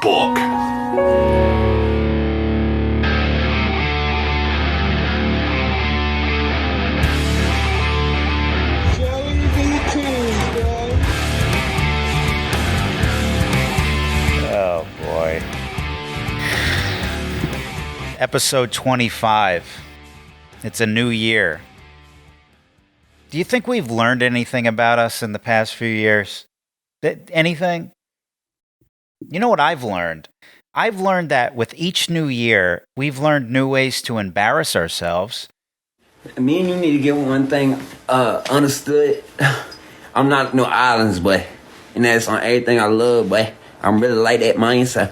Book. Oh boy. Episode 25. It's a new year. Do you think we've learned anything about us in the past few years? Anything? You know what I've learned? I've learned that with each new year, we've learned new ways to embarrass ourselves. Me and you need to get one thing understood. I'm not no islands, boy. And that's on everything I love, boy. I'm really like that mindset.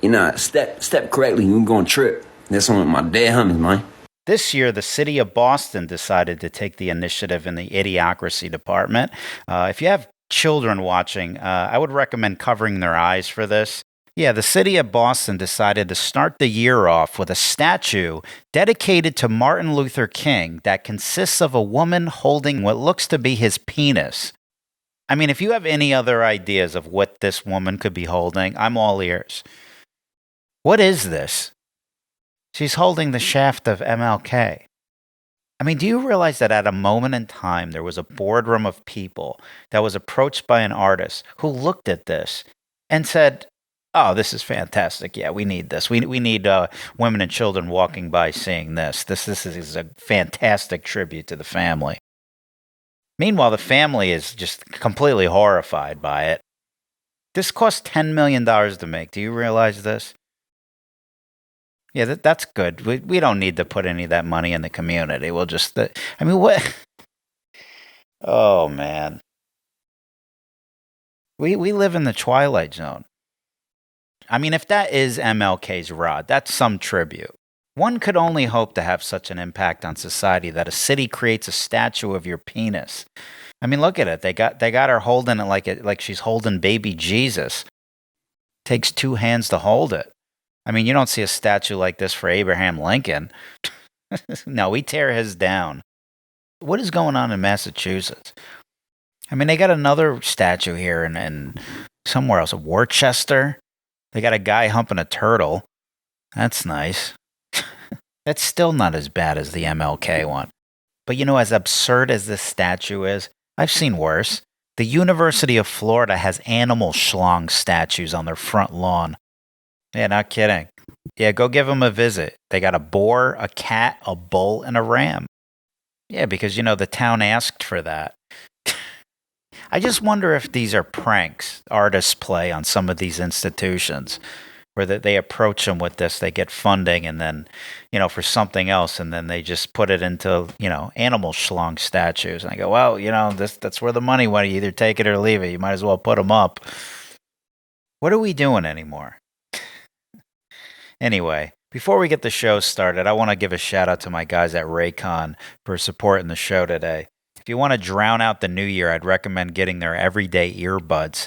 You know, step correctly, you're going to trip. That's on my dead homies, man. This year, the city of Boston decided to take the initiative in the Idiocracy department. If you have children watching, I would recommend covering their eyes for this. Yeah, the city of Boston decided to start the year off with a statue dedicated to Martin Luther King that consists of a woman holding what looks to be his penis. I mean, if you have any other ideas of what this woman could be holding, I'm all ears. What is this? She's holding the shaft of MLK. I mean, do you realize that at a moment in time, there was a boardroom of people that was approached by an artist who looked at this and said, oh, this is fantastic. Yeah, we need this. We need women and children walking by seeing this. This is a fantastic tribute to the family. Meanwhile, the family is just completely horrified by it. This cost $10 million to make. Do you realize this? Yeah, that's good. We don't need to put any of that money in the community. We'll just... I mean, what... Oh, man. We live in the Twilight Zone. I mean, if that is MLK's rod, that's some tribute. One could only hope to have such an impact on society that a city creates a statue of your penis. I mean, look at it. They got her holding it like she's holding baby Jesus. Takes two hands to hold it. I mean, you don't see a statue like this for Abraham Lincoln. No, we tear his down. What is going on in Massachusetts? I mean, they got another statue here in somewhere else, Worcester. They got a guy humping a turtle. That's nice. That's still not as bad as the MLK one. But you know, as absurd as this statue is, I've seen worse. The University of Florida has animal schlong statues on their front lawn. Yeah, not kidding. Yeah, go give them a visit. They got a boar, a cat, a bull, and a ram. Yeah, because, you know, the town asked for that. I just wonder if these are pranks artists play on some of these institutions, where they approach them with this, they get funding, and then, you know, for something else, and then they just put it into, you know, animal schlong statues. And I go, well, you know, that's where the money went. You either take it or leave it. You might as well put them up. What are we doing anymore? Anyway, before we get the show started, I want to give a shout out to my guys at Raycon for supporting the show today. If you want to drown out the new year, I'd recommend getting their everyday earbuds.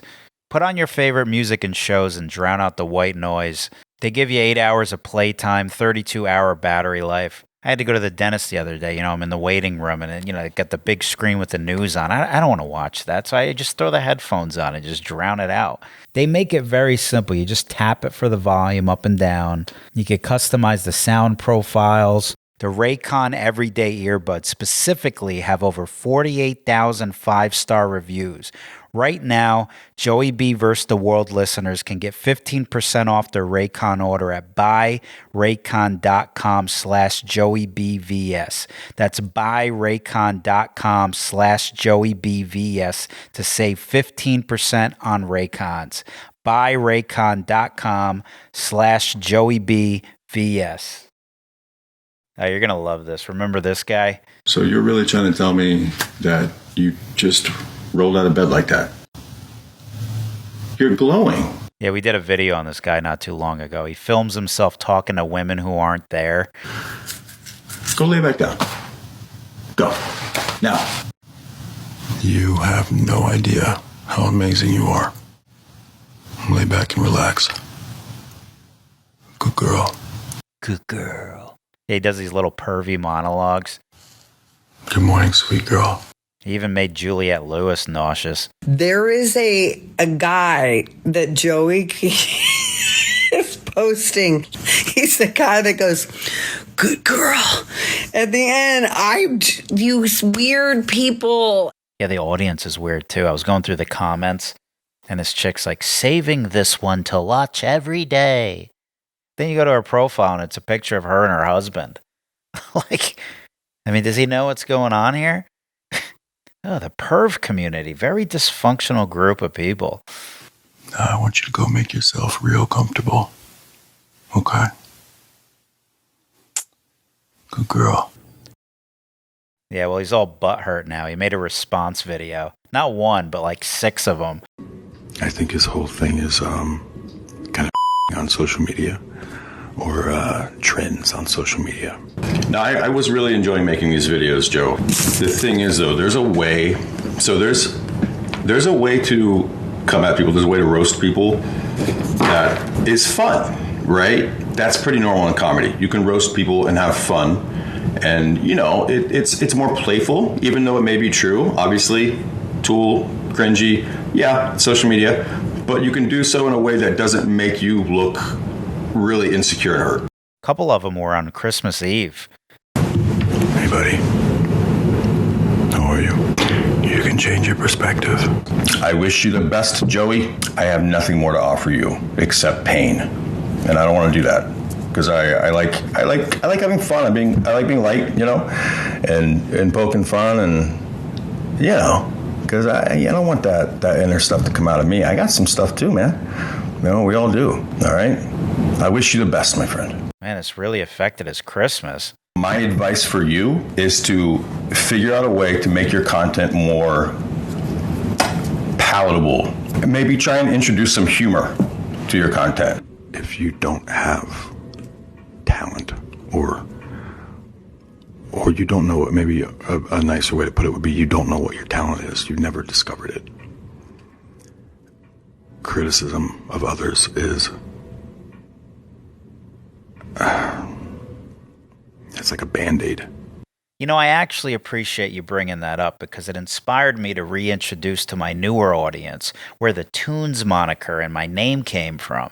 Put on your favorite music and shows and drown out the white noise. They give you 8 hours of playtime, 32-hour battery life. I had to go to the dentist the other day. You know, I'm in the waiting room and, you know, I got the big screen with the news on. I don't want to watch that, so I just throw the headphones on and just drown it out. They make it very simple. You just tap it for the volume up and down. You can customize the sound profiles. The Raycon Everyday Earbuds specifically have over 48,000 five-star reviews. Right now, Joey B vs. the World listeners can get 15% off their Raycon order at buyraycon.com/JoeyBVS. That's buyraycon.com/JoeyBVS to save 15% on Raycons. buyraycon.com/JoeyBVS. Oh, you're going to love this. Remember this guy? So you're really trying to tell me that you just rolled out of bed like that? You're glowing. Yeah, we did a video on this guy not too long ago. He films himself talking to women who aren't there. Go lay back down. Go. Now. You have no idea how amazing you are. Lay back and relax. Good girl. Good girl. Yeah, he does these little pervy monologues. Good morning, sweet girl. He even made Juliette Lewis nauseous. There is a guy that Joey is posting. He's the guy that goes, good girl. At the end, use weird people. Yeah, the audience is weird too. I was going through the comments, and this chick's like, saving this one to watch every day. Then you go to her profile, and it's a picture of her and her husband. Like, I mean, does he know what's going on here? Oh, the perv community. Very dysfunctional group of people. I want you to go make yourself real comfortable. Okay? Good girl. Yeah, well, he's all butthurt now. He made a response video. Not one, but like 6 of them. I think his whole thing is kind of on social media or trends on social media. Now, I was really enjoying making these videos, Joe. The thing is, though, there's a way. So there's a way to come at people. There's a way to roast people that is fun, right? That's pretty normal in comedy. You can roast people and have fun. And, you know, it's more playful, even though it may be true. Obviously, tool, cringy, yeah, social media. But you can do so in a way that doesn't make you look really insecure and hurt. A couple of them were on Christmas Eve. Hey, buddy. How are you? You can change your perspective. I wish you the best, Joey. I have nothing more to offer you except pain. And I don't want to do that. Because I like having fun. I like being light, you know, and poking fun, and you know, because I don't want that inner stuff to come out of me. I got some stuff too, man. You know, we all do. All right. I wish you the best, my friend. Man, it's really affected his Christmas. My advice for you is to figure out a way to make your content more palatable. And maybe try and introduce some humor to your content. If you don't have talent, or you don't know, maybe a nicer way to put it would be you don't know what your talent is. You've never discovered it. Criticism of others is it's like a Band-Aid. You know, I actually appreciate you bringing that up because it inspired me to reintroduce to my newer audience where the Toonz moniker and my name came from.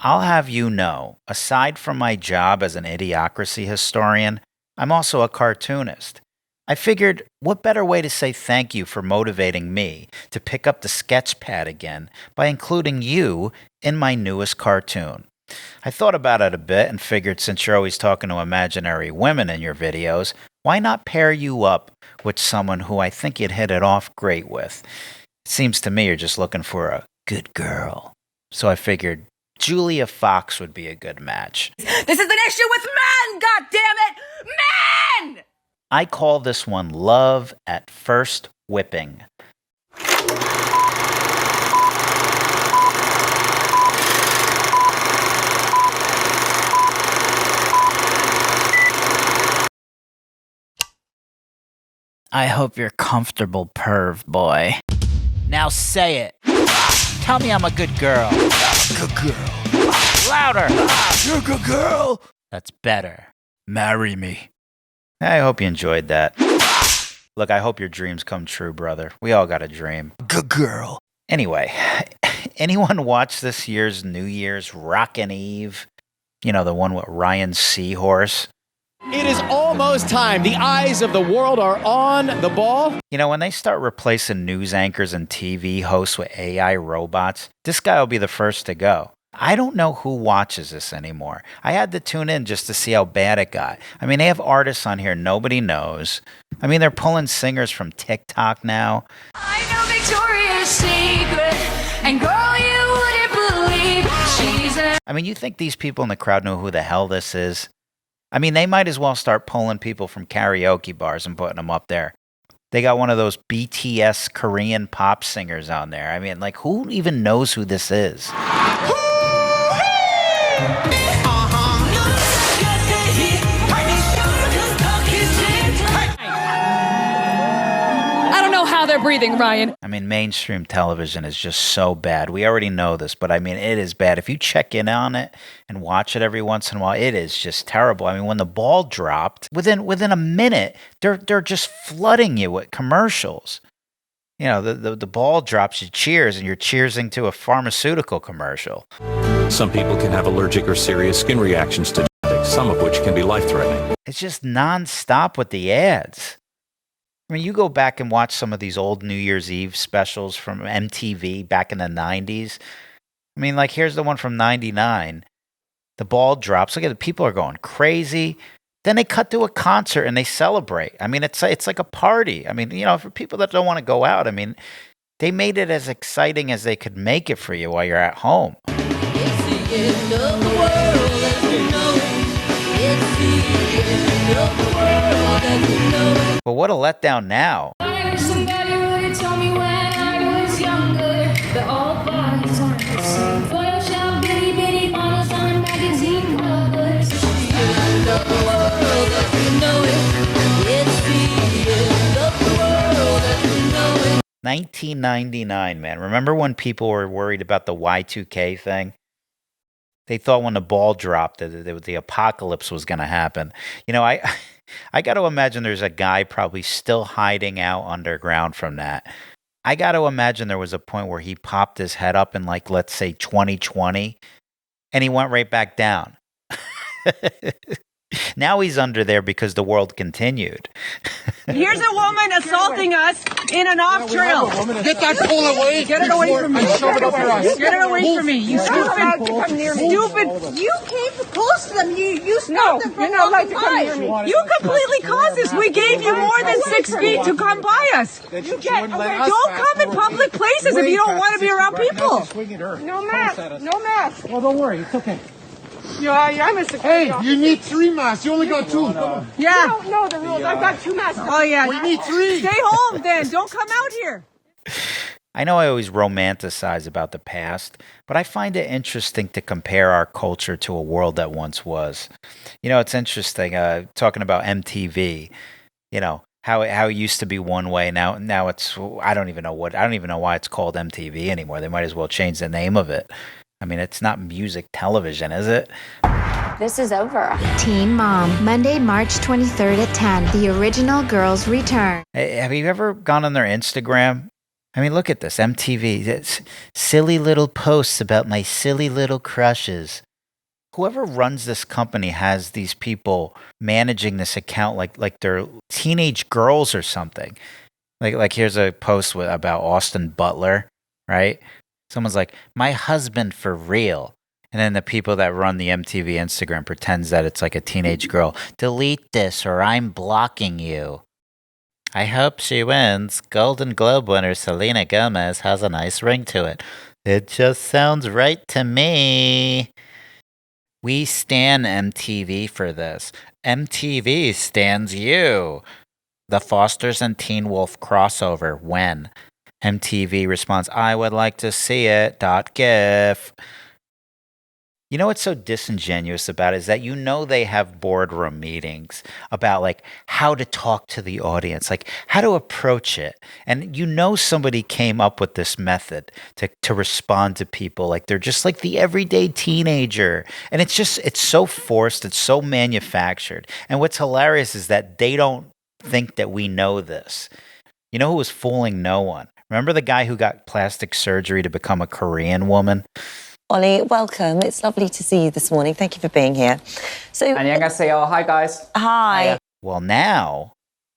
I'll have you know, aside from my job as an idiocracy historian, I'm also a cartoonist. I figured, what better way to say thank you for motivating me to pick up the sketch pad again by including you in my newest cartoon. I thought about it a bit and figured since you're always talking to imaginary women in your videos, why not pair you up with someone who I think you'd hit it off great with? It seems to me you're just looking for a good girl. So I figured Julia Fox would be a good match. This is an issue with men, goddammit! Men! I call this one Love at First Whipping. I hope you're comfortable, perv boy. Now say it. Tell me I'm a good girl. Good girl. Louder. You're a good girl. That's better. Marry me. I hope you enjoyed that. Look, I hope your dreams come true, brother. We all got a dream. Good girl. Anyway, anyone watch this year's New Year's Rockin' Eve? You know, the one with Ryan Seahorse? It is almost time. The eyes of the world are on the ball. You know, when they start replacing news anchors and TV hosts with AI robots, this guy will be the first to go. I don't know who watches this anymore. I had to tune in just to see how bad it got. I mean, they have artists on here nobody knows. I mean, they're pulling singers from TikTok now. I know Victoria's Secret, and girl, you wouldn't believe she's a... I mean, you think these people in the crowd know who the hell this is? I mean, they might as well start pulling people from karaoke bars and putting them up there. They got one of those BTS Korean pop singers on there. I mean, like, who even knows who this is? I don't know how they're breathing, Ryan. I mean, mainstream television is just so bad. We already know this, but I mean, it is bad. If you check in on it and watch it every once in a while, it is just terrible. I mean, when the ball dropped, within a minute, they're just flooding you with commercials. You know, the ball drops, you cheers, and you're cheersing to a pharmaceutical commercial. Some people can have allergic or serious skin reactions to genetics, some of which can be life-threatening. It's just nonstop with the ads. I mean, you go back and watch some of these old New Year's Eve specials from MTV back in the 90s. I mean, like, here's the one from 99. The ball drops. Look at it. People are going crazy. Then they cut to a concert and they celebrate. I mean, it's like a party. I mean, you know, for people that don't want to go out, I mean, they made it as exciting as they could make it for you while you're at home. It's the end of the world as we know it. It's the end of the world as we know it. But what a letdown now. I wish somebody would tell me when I was younger that all bodies aren't the same. Photoshop bitty bitty models on magazine covers. It's the end of the world as we know it. It's the end of the world as we know it. 1999, man. Remember when people were worried about the Y2K thing? They thought when the ball dropped that the apocalypse was going to happen. You know, I got to imagine there's a guy probably still hiding out underground from that. I got to imagine there was a point where he popped his head up in, like, let's say 2020, and he went right back down. Now he's under there because the world continued. Here's a woman assaulting us in an off trail. Get that pole away. Get it away from me. Shove it up your ass. Get it away from me. You stupid. Stupid. You came close to them. You stopped them from you're not allowed to come near me. You completely caused this. We gave you more than 6 feet to come by us. Don't come in public places if you don't want to be around people. No mask. No mask. Well, don't worry. It's okay. Yeah, I'm a security officer. You need 3 masks. You only got 2. Come on. Yeah. You don't know the rules. I've got 2 masks. Oh, yeah. We need 3. Stay home then. Don't come out here. I know I always romanticize about the past, but I find it interesting to compare our culture to a world that once was. You know, it's interesting, talking about MTV, you know, how it used to be one way. Now it's, I don't even know why it's called MTV anymore. They might as well change the name of it. I mean, it's not music television, is it? This is over. Teen Mom, Monday, March 23rd at 10. The original girls return. Hey, have you ever gone on their Instagram? I mean, look at this, MTV. It's silly little posts about my silly little crushes. Whoever runs this company has these people managing this account like they're teenage girls or something. Like here's a post about Austin Butler, right? Someone's like, my husband for real. And then the people that run the MTV Instagram pretends that it's like a teenage girl. Delete this or I'm blocking you. I hope she wins. Golden Globe winner Selena Gomez has a nice ring to it. It just sounds right to me. We stan MTV for this. MTV stans you. The Fosters and Teen Wolf crossover. When? MTV responds, I would like to see it. .gif. You know what's so disingenuous about it is that you know they have boardroom meetings about like how to talk to the audience, like how to approach it. And you know somebody came up with this method to respond to people like they're just like the everyday teenager. And it's so forced, it's so manufactured. And what's hilarious is that they don't think that we know this. You know who was fooling no one? Remember the guy who got plastic surgery to become a Korean woman? Oli, welcome. It's lovely to see you this morning. Thank you for being here. So, 안녕하세요. Hi, guys. Hi. Well, now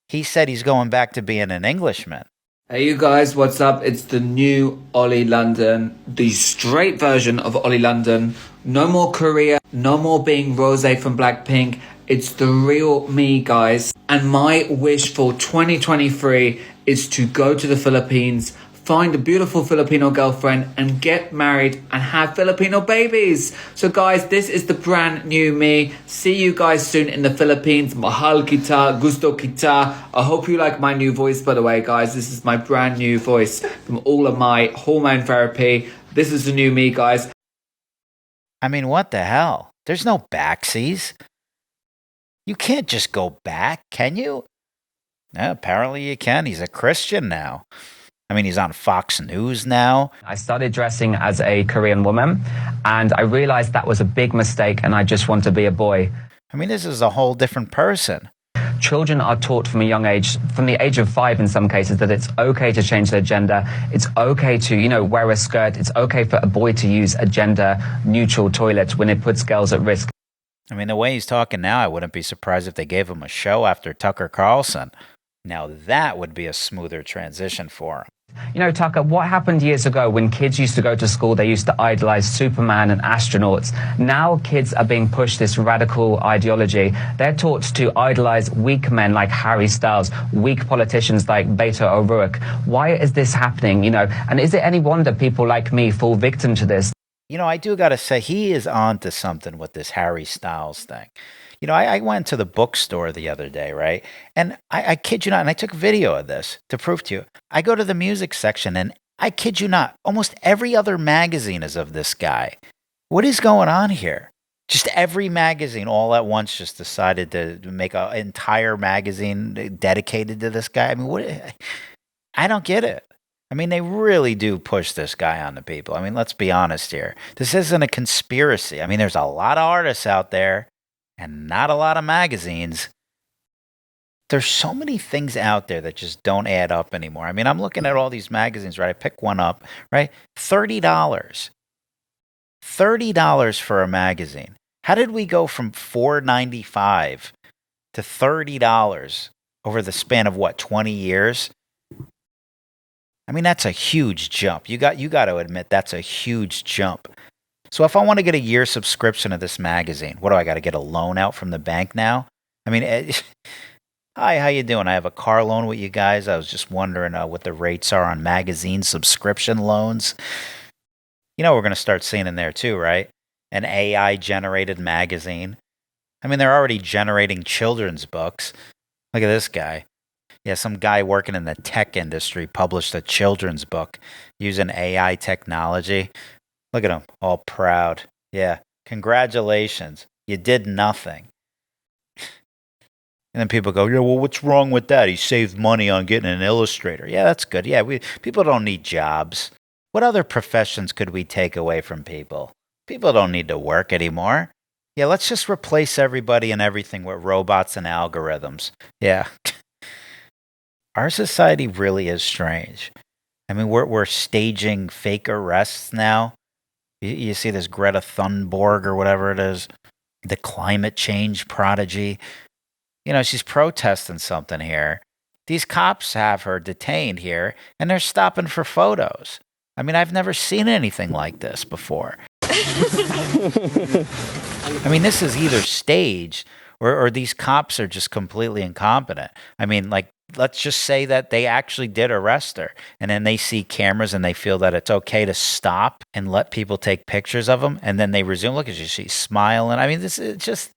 he said he's going back to being an Englishman. Hey, you guys. What's up? It's the new Oli London, the straight version of Oli London. No more Korea. No more being Rosé from Blackpink. It's the real me, guys. And my wish for 2023 is to go to the Philippines, find a beautiful Filipino girlfriend and get married and have Filipino babies. So guys, this is the brand new me. See you guys soon in the Philippines. Mahal kita, gusto kita. I hope you like my new voice, by the way, guys. This is my brand new voice from all of my hormone therapy. This is the new me, guys. I mean, what the hell? There's no backsies. You can't just go back, can you? No, apparently you can. He's a Christian now. I mean, he's on Fox News now. I started dressing as a Korean woman, and I realized that was a big mistake, and I just want to be a boy. I mean, this is a whole different person. Children are taught from a young age, from the age of 5 in some cases, that it's okay to change their gender. It's okay to, wear a skirt. It's okay for a boy to use a gender-neutral toilet when it puts girls at risk. I mean, the way he's talking now, I wouldn't be surprised if they gave him a show after Tucker Carlson. Now that would be a smoother transition for him. Tucker, what happened years ago when kids used to go to school, they used to idolize Superman and astronauts. Now kids are being pushed this radical ideology. They're taught to idolize weak men like Harry Styles, weak politicians like Beto O'Rourke. Why is this happening, And is it any wonder people like me fall victim to this? I do got to say, he is on to something with this Harry Styles thing. I went to the bookstore the other day, right? And I kid you not, and I took a video of this to prove to you. I go to the music section, and I kid you not, almost every other magazine is of this guy. What is going on here? Just every magazine all at once just decided to make an entire magazine dedicated to this guy. I mean, I don't get it. I mean, they really do push this guy on the people. I mean, let's be honest here. This isn't a conspiracy. I mean, there's a lot of artists out there and not a lot of magazines. There's so many things out there that just don't add up anymore. I mean, I'm looking at all these magazines, right? I pick one up, right? $30. $30 for a magazine. How did we go from $4.95 to $30 over the span of, 20 years? I mean, that's a huge jump. You got to admit that's a huge jump. So if I want to get a year subscription of this magazine, what do I got to get a loan out from the bank now? I mean, hi, how you doing? I have a car loan with you guys. I was just wondering what the rates are on magazine subscription loans. We're going to start seeing in there too, right? An AI-generated magazine. I mean, they're already generating children's books. Look at this guy. Yeah, some guy working in the tech industry published a children's book using AI technology. Look at him, all proud. Yeah, congratulations. You did nothing. And then people go, yeah, well, what's wrong with that? He saved money on getting an illustrator. Yeah, that's good. Yeah, people don't need jobs. What other professions could we take away from people? People don't need to work anymore. Yeah, let's just replace everybody and everything with robots and algorithms. Yeah. Our society really is strange. I mean, we're staging fake arrests now. You see this Greta Thunberg or whatever it is, the climate change prodigy. She's protesting something here. These cops have her detained here, and they're stopping for photos. I mean, I've never seen anything like this before. I mean, this is either staged or these cops are just completely incompetent. I mean, let's just say that they actually did arrest her, and then they see cameras and they feel that it's okay to stop and let people take pictures of them, and then they resume. Look at you, she's smiling. I mean, this is just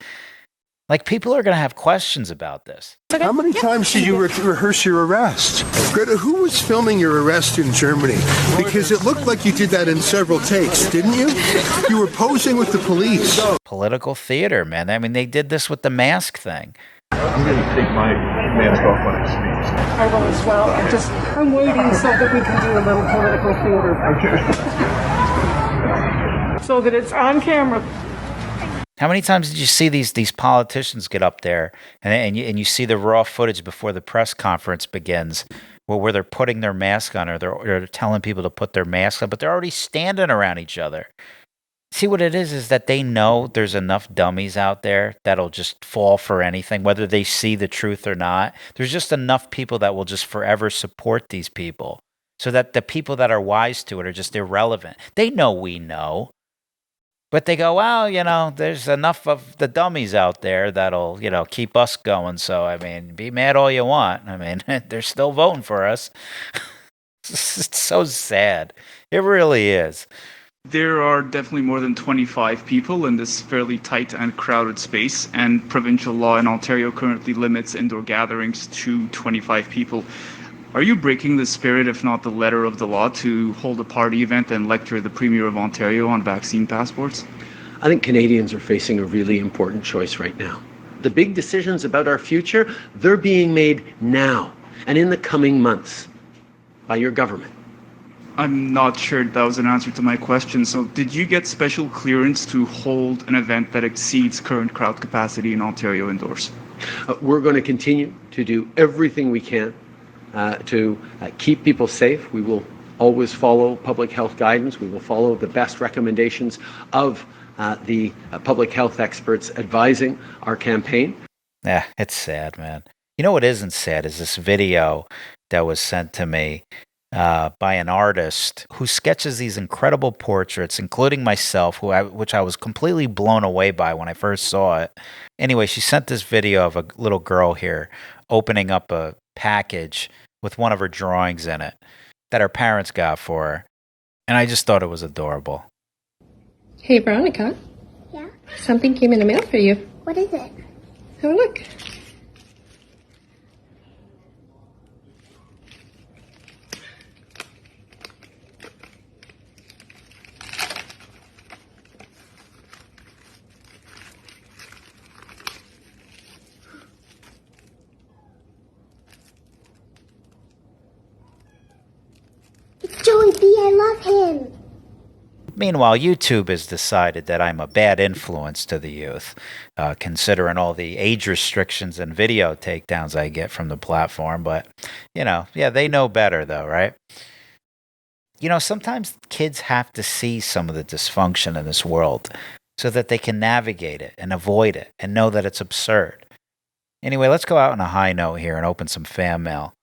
people are going to have questions about this. How many times did you rehearse your arrest? Greta, who was filming your arrest in Germany? Because it looked like you did that in several takes, didn't you? You were posing with the police. Political theater, man. I mean, they did this with the mask thing. I'm going to take my mask off when I speak. I will as well. I'm waiting so that we can do a little political theater. Okay. So that it's on camera. How many times did you see these politicians get up there and you see the raw footage before the press conference begins where they're putting their mask on or they're telling people to put their mask on, but they're already standing around each other. See, what it is that they know there's enough dummies out there that'll just fall for anything, whether they see the truth or not. There's just enough people that will just forever support these people so that the people that are wise to it are just irrelevant. They know we know. But they go, well, there's enough of the dummies out there that'll, keep us going. So, I mean, be mad all you want. I mean, they're still voting for us. It's so sad. It really is. There are definitely more than 25 people in this fairly tight and crowded space, and provincial law in Ontario currently limits indoor gatherings to 25 people. Are you breaking the spirit, if not the letter of the law, to hold a party event and lecture the Premier of Ontario on vaccine passports? I think Canadians are facing a really important choice right now. The big decisions about our future, they're being made now and in the coming months. by your government? I'm not sure that was an answer to my question. So did you get special clearance to hold an event that exceeds current crowd capacity in Ontario indoors? We're going to continue to do everything we can to keep people safe. We will always follow public health guidance. We will follow the best recommendations of the public health experts advising our campaign. Yeah, it's sad, man. You know what isn't sad is this video that was sent to me by an artist who sketches these incredible portraits, including myself, which I was completely blown away by when I first saw it. Anyway, she sent this video of a little girl here opening up a package with one of her drawings in it that her parents got for her. And I just thought it was adorable. Hey, Veronica. Yeah? Something came in the mail for you. What is it? Have a look. It's Joey B. I love him. Meanwhile, YouTube has decided that I'm a bad influence to the youth, considering all the age restrictions and video takedowns I get from the platform. But, yeah, they know better, though, right? Sometimes kids have to see some of the dysfunction in this world so that they can navigate it and avoid it and know that it's absurd. Anyway, let's go out on a high note here and open some fan mail.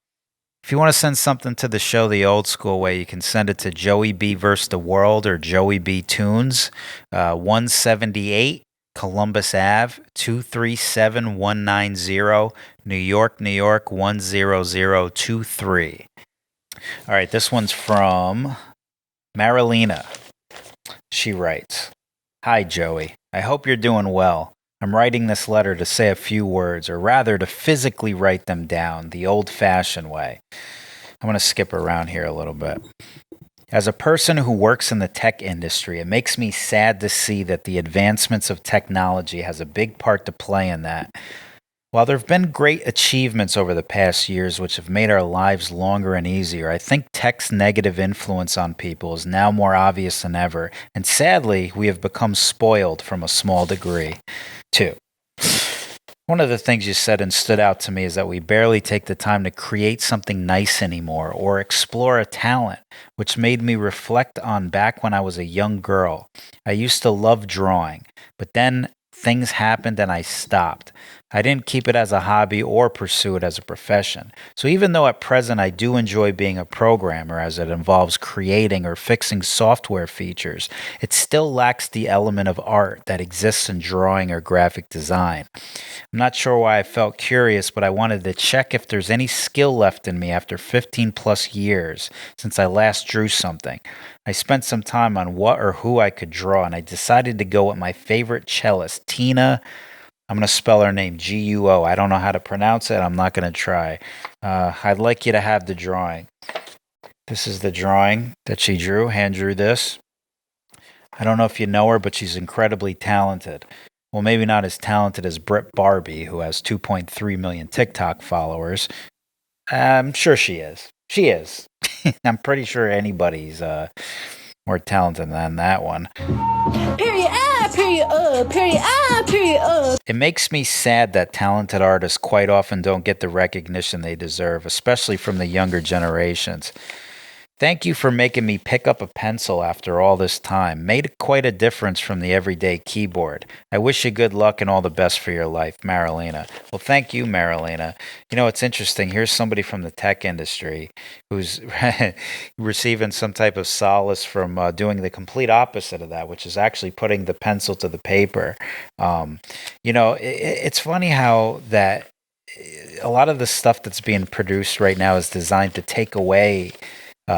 If you want to send something to the show the old school way, you can send it to Joey B vs. the World or Joey B Toonz, 178 Columbus Ave, 237190, New York, New York, 10023. All right, this one's from Marilena. She writes, "Hi, Joey. I hope you're doing well. I'm writing this letter to say a few words, or rather to physically write them down the old-fashioned way." I'm going to skip around here a little bit. As a person who works in the tech industry, it makes me sad to see that the advancements of technology has a big part to play in that. While there have been great achievements over the past years which have made our lives longer and easier, I think tech's negative influence on people is now more obvious than ever, and sadly, we have become spoiled from a small degree, too. One of the things you said and stood out to me is that we barely take the time to create something nice anymore or explore a talent, which made me reflect on back when I was a young girl. I used to love drawing, but then things happened and I stopped. I didn't keep it as a hobby or pursue it as a profession. So even though at present I do enjoy being a programmer as it involves creating or fixing software features, it still lacks the element of art that exists in drawing or graphic design. I'm not sure why I felt curious, but I wanted to check if there's any skill left in me after 15 plus years since I last drew something. I spent some time on what or who I could draw, and I decided to go with my favorite cellist, Tina. I'm going to spell her name, Guo. I don't know how to pronounce it. I'm not going to try. I'd like you to have the drawing. This is the drawing that she drew, hand drew this. I don't know if you know her, but she's incredibly talented. Well, maybe not as talented as Brit Barbie, who has 2.3 million TikTok followers. I'm sure she is. She is. I'm pretty sure anybody's more talented than that one. Period, period, period, period. It makes me sad that talented artists quite often don't get the recognition they deserve, especially from the younger generations. Thank you for making me pick up a pencil after all this time. Made quite a difference from the everyday keyboard. I wish you good luck and all the best for your life, Marilena. Well, thank you, Marilena. It's interesting. Here's somebody from the tech industry who's receiving some type of solace from doing the complete opposite of that, which is actually putting the pencil to the paper. It's funny how that a lot of the stuff that's being produced right now is designed to take away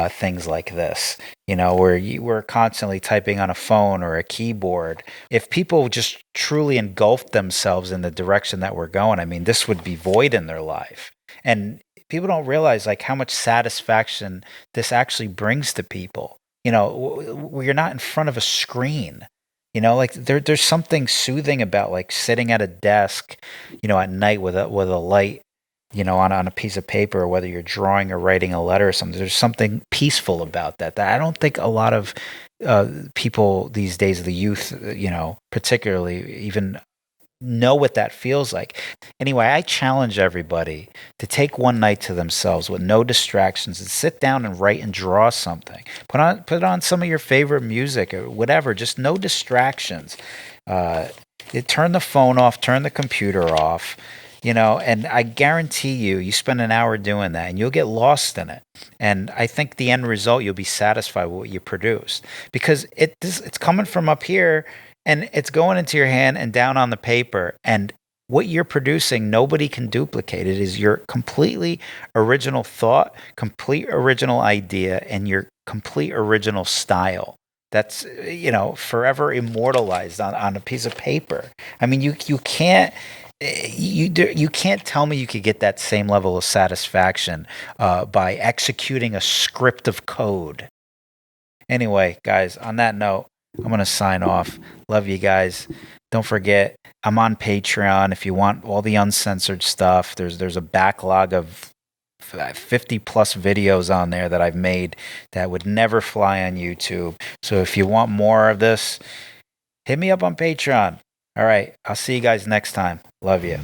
things like this, where you were constantly typing on a phone or a keyboard. If people just truly engulfed themselves in the direction that we're going, this would be void in their life. And people don't realize how much satisfaction this actually brings to people. You're not in front of a screen. There's something soothing about sitting at a desk, at night with a light on a piece of paper, or whether you're drawing or writing a letter or something. There's something peaceful about that I don't think a lot of people these days, the youth, particularly, even know what that feels like. Anyway, I challenge everybody to take one night to themselves with no distractions and sit down and write and draw something. Put on some of your favorite music or whatever, just no distractions. Turn the phone off, turn the computer off, and I guarantee you spend an hour doing that and you'll get lost in it. And I think the end result, you'll be satisfied with what you produced, because it's coming from up here and it's going into your hand and down on the paper. And what you're producing, nobody can duplicate. It is your completely original thought, complete original idea, and your complete original style. That's, forever immortalized on a piece of paper. I mean, you can't tell me you could get that same level of satisfaction by executing a script of code. Anyway, guys, on that note, I'm going to sign off. Love you guys. Don't forget, I'm on Patreon if you want all the uncensored stuff. There's a backlog of 50 plus videos on there that I've made that would never fly on YouTube. So if you want more of this, hit me up on Patreon. All right, I'll see you guys next time. Love you.